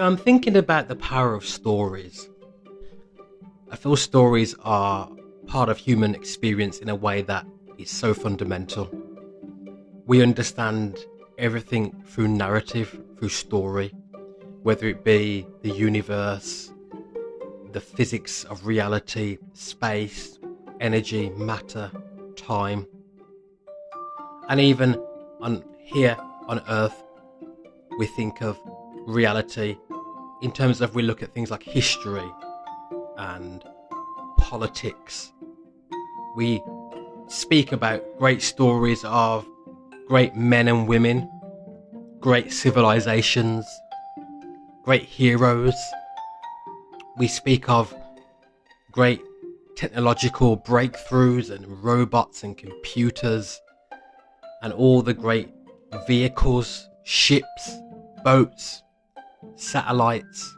So I'm thinking about the power of stories. I feel stories are part of human experience in a way that is so fundamental. We understand everything through narrative, through story, whether it be the universe, the physics of reality, space, energy, matter, time, and even here on Earth, we think of reality in terms of we look at things like history and politics. We speak about great stories of great men and women, great civilizations, great heroes. We speak of great technological breakthroughs and robots and computers and all the great vehicles, ships, boats, satellites,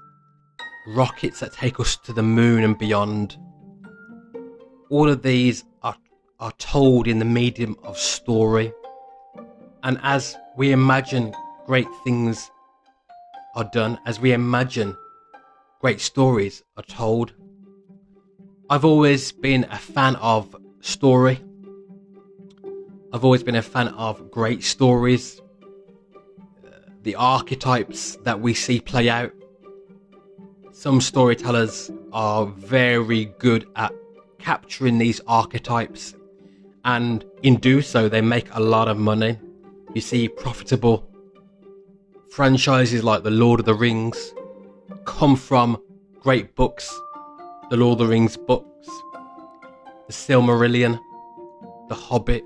rockets that take us to the moon and beyond. All of these are told in the medium of story. And as we imagine great things are done, as we imagine great stories are told, I've always been a fan of story. I've always been a fan of great stories. The archetypes that we see play out. Some storytellers are very good at capturing these archetypes, and in do so they make a lot of money. You see profitable franchises like the Lord of the Rings come from great books. The Lord of the Rings books, the Silmarillion, the Hobbit,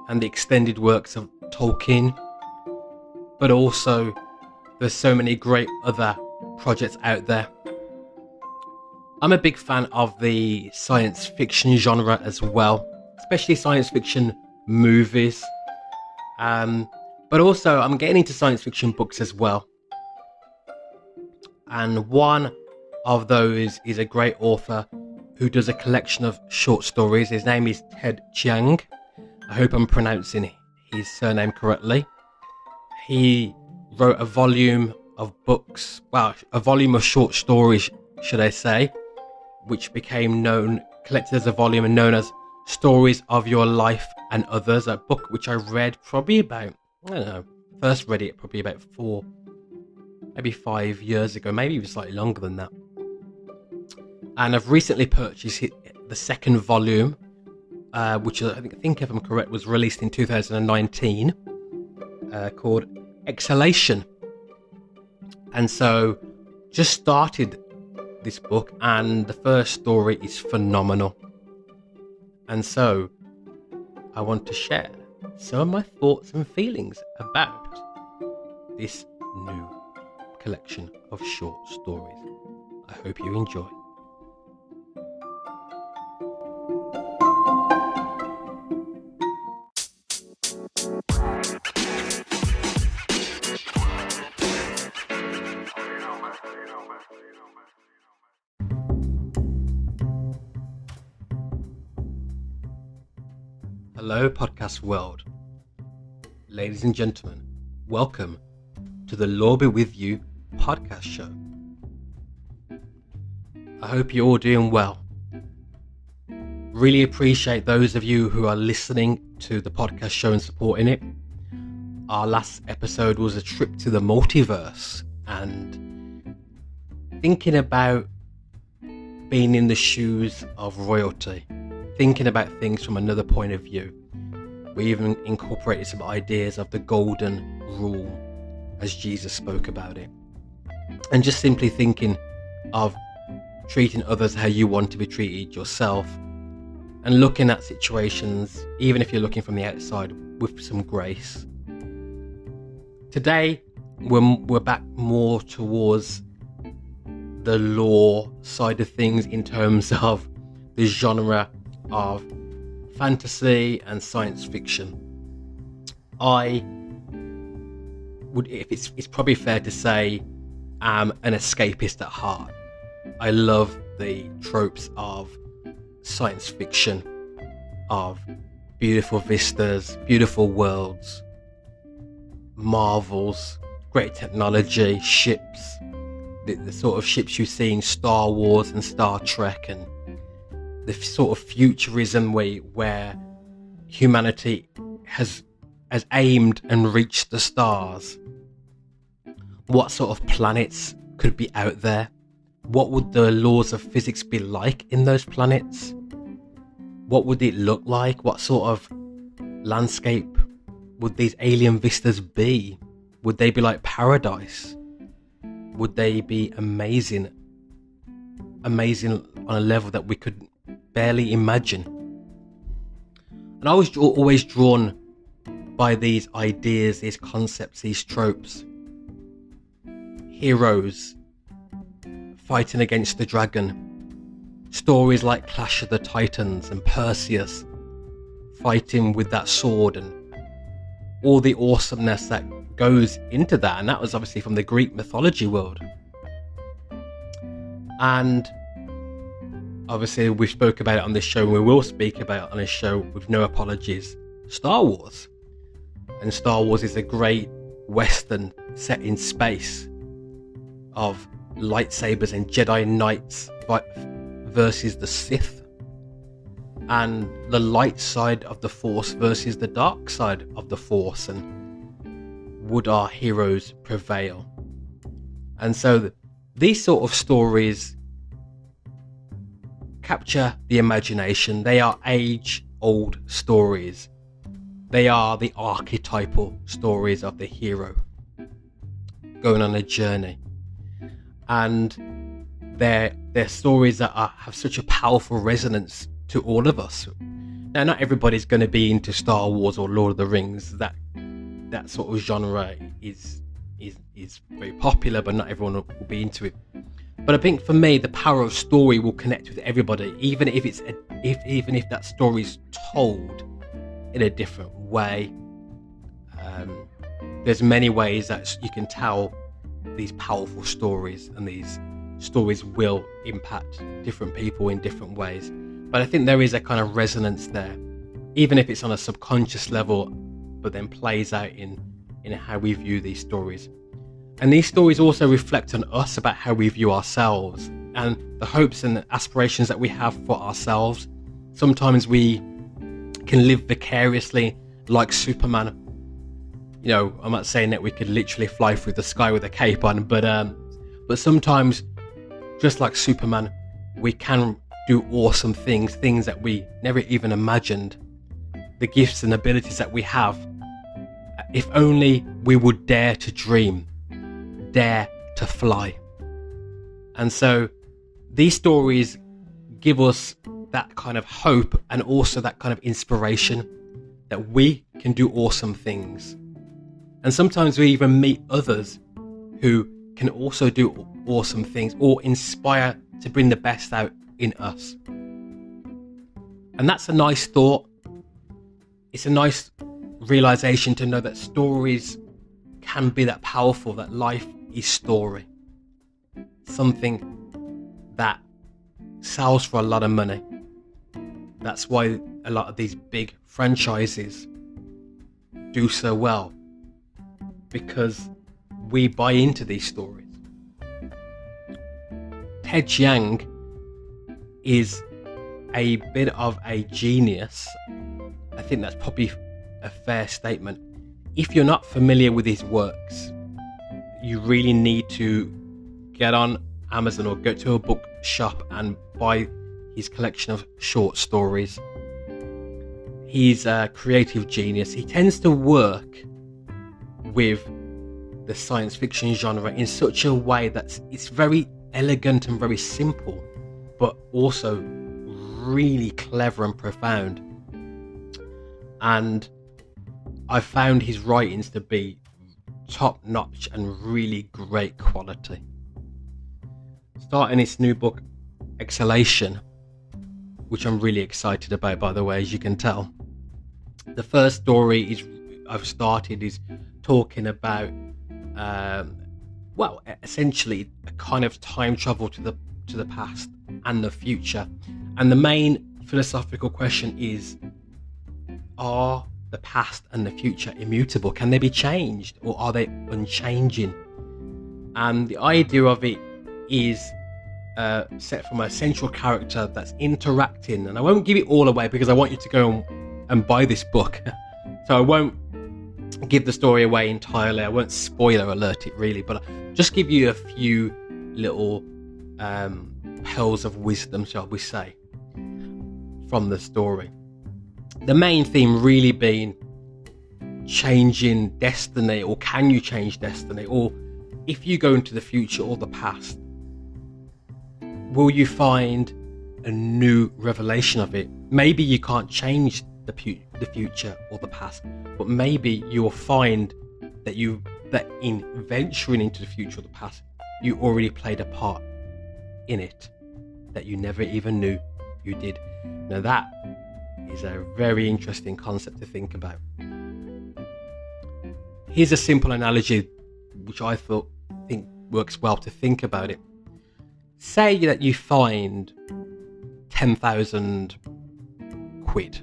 and the extended works of Tolkien. But also, there's so many great other projects out there. I'm a big fan of the science fiction genre as well, especially science fiction movies. But also, I'm getting into science fiction books as well. And one of those is a great author who does a collection of short stories. His name is Ted Chiang. I hope I'm pronouncing his surname correctly. He wrote a volume of books, well, a volume of short stories, should I say, which became collected as a volume and known as Stories of Your Life and Others, a book which I read probably about, first read it probably about maybe 5 years ago, maybe even slightly longer than that. And I've recently purchased the second volume, which I think if I'm correct was released in 2019, called EXHALATION. And so just started this book, and the first story is phenomenal. And so I want to share some of my thoughts and feelings about this new collection of short stories. I hope you enjoy. Hello, podcast world. Ladies and gentlemen, welcome to the Lord Be With You podcast show. I hope you're all doing well. Really appreciate those of you who are listening to the podcast show and supporting it. Our last episode was a trip to the multiverse and thinking about being in the shoes of royalty, thinking about things from another point of view. We even incorporated some ideas of the golden rule as Jesus spoke about it. And just simply thinking of treating others how you want to be treated yourself, and looking at situations, even if you're looking from the outside, with some grace. Today, we're back more towards the lore side of things in terms of the genre of fantasy and science fiction. It's probably fair to say I'm an escapist at heart. I love the tropes of science fiction, of beautiful vistas, beautiful worlds, marvels, great technology, ships, the sort of ships you see in Star Wars and Star Trek, and the sort of futurism where humanity has aimed and reached the stars. What sort of planets could be out there? What would the laws of physics be like in those planets? What would it look like? What sort of landscape would these alien vistas be? Would they be like paradise? Would they be amazing on a level that we could barely imagine? And I was always drawn by these ideas, these concepts, these tropes. Heroes fighting against the dragon. Stories like Clash of the Titans and Perseus fighting with that sword, and all the awesomeness that goes into that. And that was obviously from the Greek mythology world. And obviously we spoke about it on this show, and we will speak about it on this show with no apologies, Star Wars. And Star Wars is a great western set in space of lightsabers and Jedi Knights versus the Sith, and the light side of the Force versus the dark side of the Force, and would our heroes prevail? And so these sort of stories capture the imagination. They are age-old stories. They are the archetypal stories of the hero going on a journey. And they're stories that have such a powerful resonance to all of us. Now, not everybody's going to be into Star Wars or Lord of the Rings. That sort of genre is very popular, but not everyone will be into it. But I think for me, the power of story will connect with everybody, even if that story's told in a different way. There's many ways that you can tell these powerful stories, and these stories will impact different people in different ways. But I think there is a kind of resonance there, even if it's on a subconscious level, but then plays out in how we view these stories. And these stories also reflect on us about how we view ourselves and the hopes and aspirations that we have for ourselves. Sometimes we can live vicariously like Superman. You know, I'm not saying that we could literally fly through the sky with a cape on, but sometimes, just like Superman, we can do awesome things that we never even imagined. The gifts and abilities that we have, if only we would dare to dream, dare to fly. And so these stories give us that kind of hope, and also that kind of inspiration that we can do awesome things. And sometimes we even meet others who can also do awesome things, or inspire to bring the best out in us. And that's a nice thought. It's a nice realization to know that stories can be that powerful, that life is story. Something that sells for a lot of money. That's why a lot of these big franchises do so well, because we buy into these stories. Ted Chiang is a bit of a genius. I think that's probably a fair statement. If you're not familiar with his works, you really need to get on Amazon or go to a bookshop and buy his collection of short stories. He's a creative genius. He tends to work with the science fiction genre in such a way that it's very elegant and very simple, but also really clever and profound. And I found his writings to be top-notch and really great quality. Starting his new book, Exhalation, which I'm really excited about, by the way, as you can tell. The first story I've started is talking about, essentially a kind of time travel to the past and the future. And the main philosophical question is, are the past and the future immutable? Can they be changed, or are they unchanging? And the idea of it is set from a central character that's interacting, and I won't give it all away because I want you to go and buy this book. So I won't give the story away entirely. I won't spoiler alert it really, but I'll just give you a few little pearls of wisdom, shall we say, from the story. The main theme really being changing destiny, or can you change destiny, or if you go into the future or the past, will you find a new revelation of it? Maybe you can't change the future or the past, but maybe you'll find that in venturing into the future or the past, you already played a part in it that you never even knew you did. Now that is a very interesting concept to think about. Here's a simple analogy which I think works well to think about it. Say that you find 10,000 quid.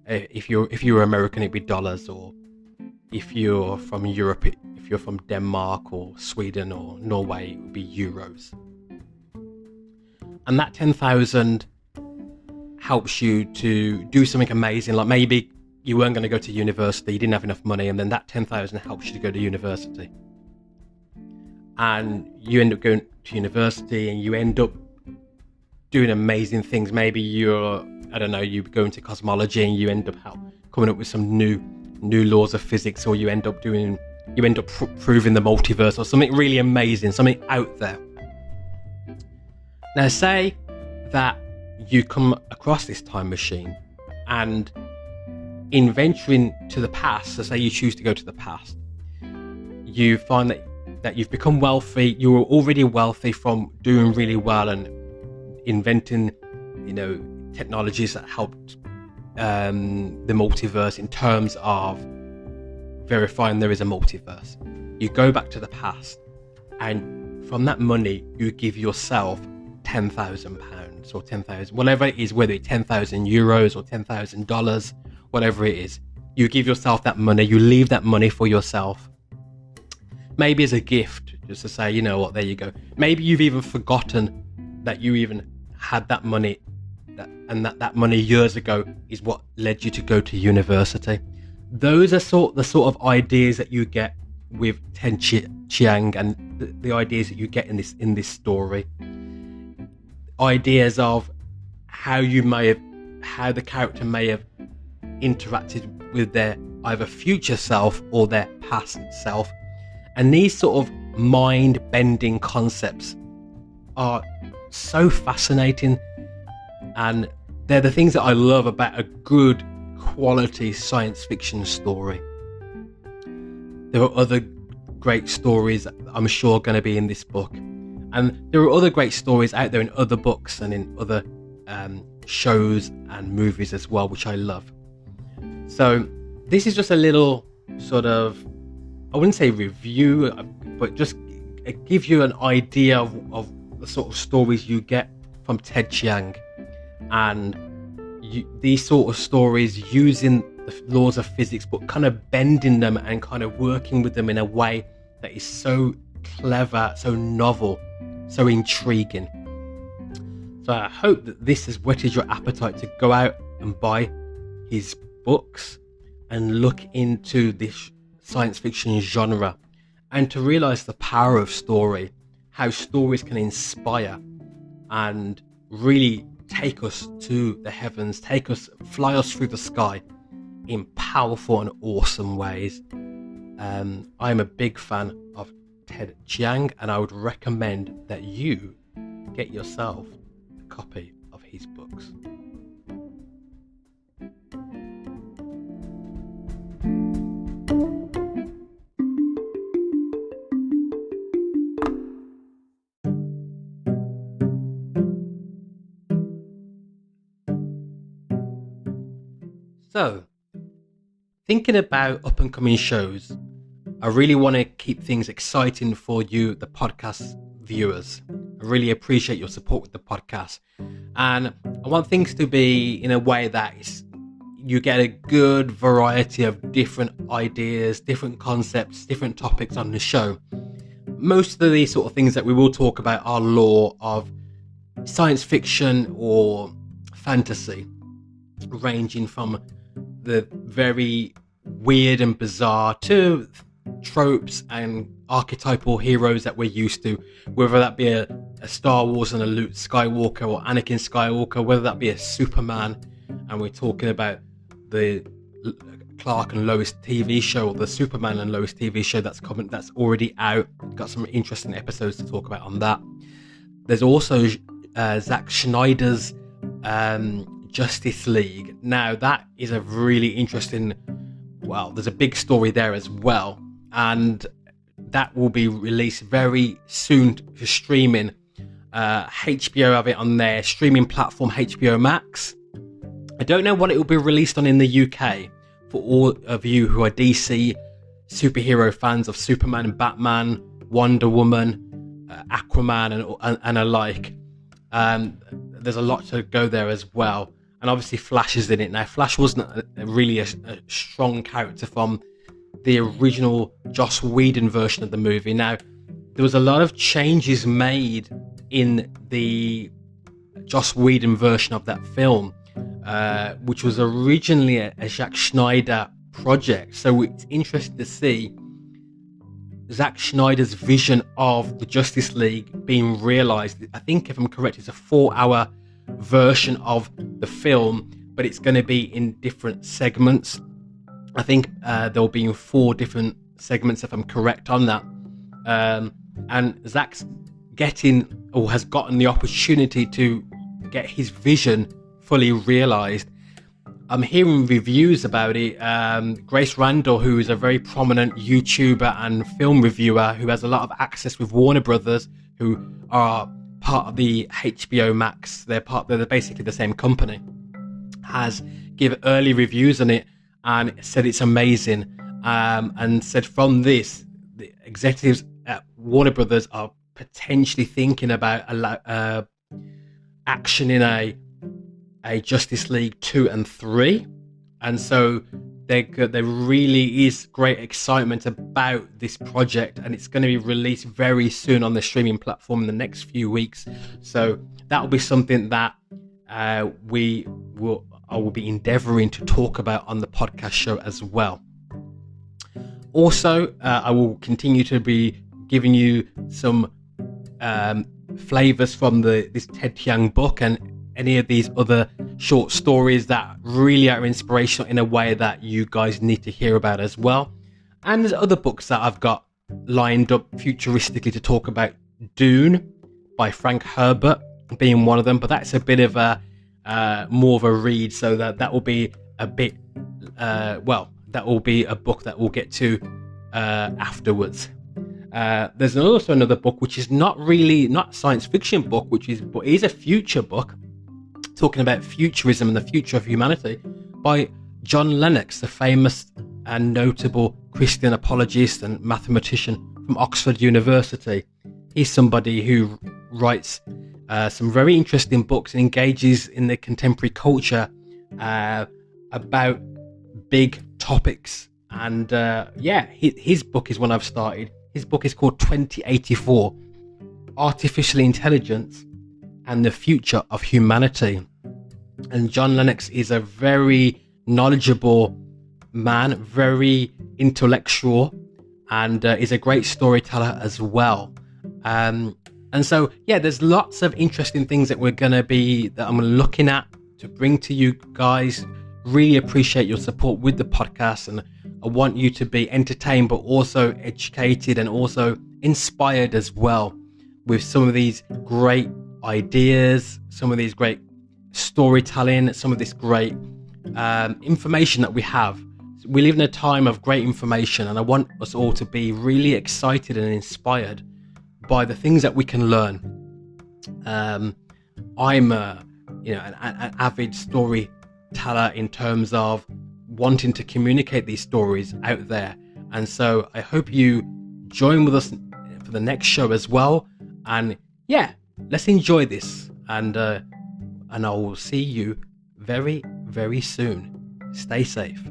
If you're American, it'd be dollars, or if you're from Europe, if you're from Denmark or Sweden or Norway, it would be euros. And that 10,000 helps you to do something amazing, like maybe you weren't going to go to university, you didn't have enough money, and then that 10,000 helps you to go to university. And you end up going to university and you end up doing amazing things. Maybe you go into cosmology and you end up coming up with some new laws of physics, or you end up proving the multiverse, or something really amazing, something out there. Now say that you come across this time machine, and in venturing to the past, so say you choose to go to the past, you find that you've become wealthy. You were already wealthy from doing really well and inventing, technologies that helped the multiverse in terms of verifying there is a multiverse. You go back to the past, and from that money, you give yourself £10,000 or 10,000, whatever it is, whether it's 10,000 euros or $10,000, whatever it is. You give yourself that money. You leave that money for yourself. Maybe as a gift, just to say, you know what, there you go. Maybe you've even forgotten that you even had that money, and that money years ago is what led you to go to university. Those are the sort of ideas that you get with Ted Chiang, and the ideas that you get in this story. Ideas of how the character may have interacted with their either future self or their past self. And these sort of mind-bending concepts are so fascinating, and they're the things that I love about a good quality science fiction story. There are other great stories I'm sure going to be in this book, and there are other great stories out there in other books and in other shows and movies as well, which I love. So this is just a little sort of, I wouldn't say review, but just give you an idea of the sort of stories you get from Ted Chiang, and these sort of stories using the laws of physics, but kind of bending them and kind of working with them in a way that is so clever, so novel, so intriguing. So I hope that this has whetted your appetite to go out and buy his books and look into this science fiction genre, and to realize the power of story, how stories can inspire and really take us to the heavens, fly us through the sky in powerful and awesome ways. I'm a big fan of Ted Chiang, and I would recommend that you get yourself a copy of his books. So, thinking about up and coming shows, I really want to keep things exciting for you, the podcast viewers. I really appreciate your support with the podcast, and I want things to be in a way that you get a good variety of different ideas, different concepts, different topics on the show. most of these sort of things that we will talk about are lore of science fiction or fantasy, ranging from the very weird and bizarre to tropes and archetypal heroes that we're used to, whether that be a Star Wars and a Luke Skywalker or Anakin Skywalker, whether that be a Superman, and we're talking about the Clark and Lois TV show, or the Superman and Lois TV show that's already out. Got some interesting episodes to talk about on that. There's also Zack Snyder's Justice League. Now that is a really interesting, well, there's a big story there as well, and that will be released very soon for streaming. HBO have it on their streaming platform, HBO Max. I don't know what it will be released on in the UK. For all of you who are DC superhero fans of Superman and Batman, Wonder Woman, Aquaman and alike, there's a lot to go there as well. And obviously Flash is in it. Now Flash wasn't really a strong character from the original Joss Whedon version of the movie. Now there was a lot of changes made in the Joss Whedon version of that film, which was originally a Zack Snyder project. So it's interesting to see Zack Snyder's vision of the Justice League being realized. I think, if I'm correct, it's a 4-hour version of the film, but it's going to be in different segments. I think there'll be in 4 different segments, if I'm correct on that. And Zack's has gotten the opportunity to get his vision fully realized. I'm hearing reviews about it. Grace Randall, who is a very prominent YouTuber and film reviewer who has a lot of access with Warner Brothers, who are part of the HBO Max, they're basically the same company, has given early reviews on it and said it's amazing, and said from this, the executives at Warner Brothers are potentially thinking about action in a Justice League 2 and 3, and so there really is great excitement about this project, and it's going to be released very soon on the streaming platform in the next few weeks. So that will be something that I will be endeavoring to talk about on the podcast show as well. Also, I will continue to be giving you some flavors from this Ted Chiang book and any of these other short stories that really are inspirational in a way that you guys need to hear about as well. And there's other books that I've got lined up futuristically to talk about. Dune by Frank Herbert being one of them, but that's a bit of a more of a read, so that will be a bit that will be a book that we'll get to afterwards. There's also another book which is not a science fiction book, but is a future book talking about futurism and the future of humanity, by John Lennox, the famous and notable Christian apologist and mathematician from Oxford University. He's somebody who writes some very interesting books and engages in the contemporary culture about big topics. And his book is one I've started. His book is called 2084, Artificial Intelligence and the Future of Humanity. And John Lennox is a very knowledgeable man, very intellectual, and is a great storyteller as well. And so, there's lots of interesting things that I'm looking at to bring to you guys. Really appreciate your support with the podcast, and I want you to be entertained, but also educated and also inspired as well with some of these great ideas, some of these great storytelling, some of this great information that we have. We live in a time of great information, and I want us all to be really excited and inspired by the things that we can learn. I'm an avid storyteller in terms of wanting to communicate these stories out there, and so I hope you join with us for the next show as well. And let's enjoy this, and I will see you very, very soon. Stay safe.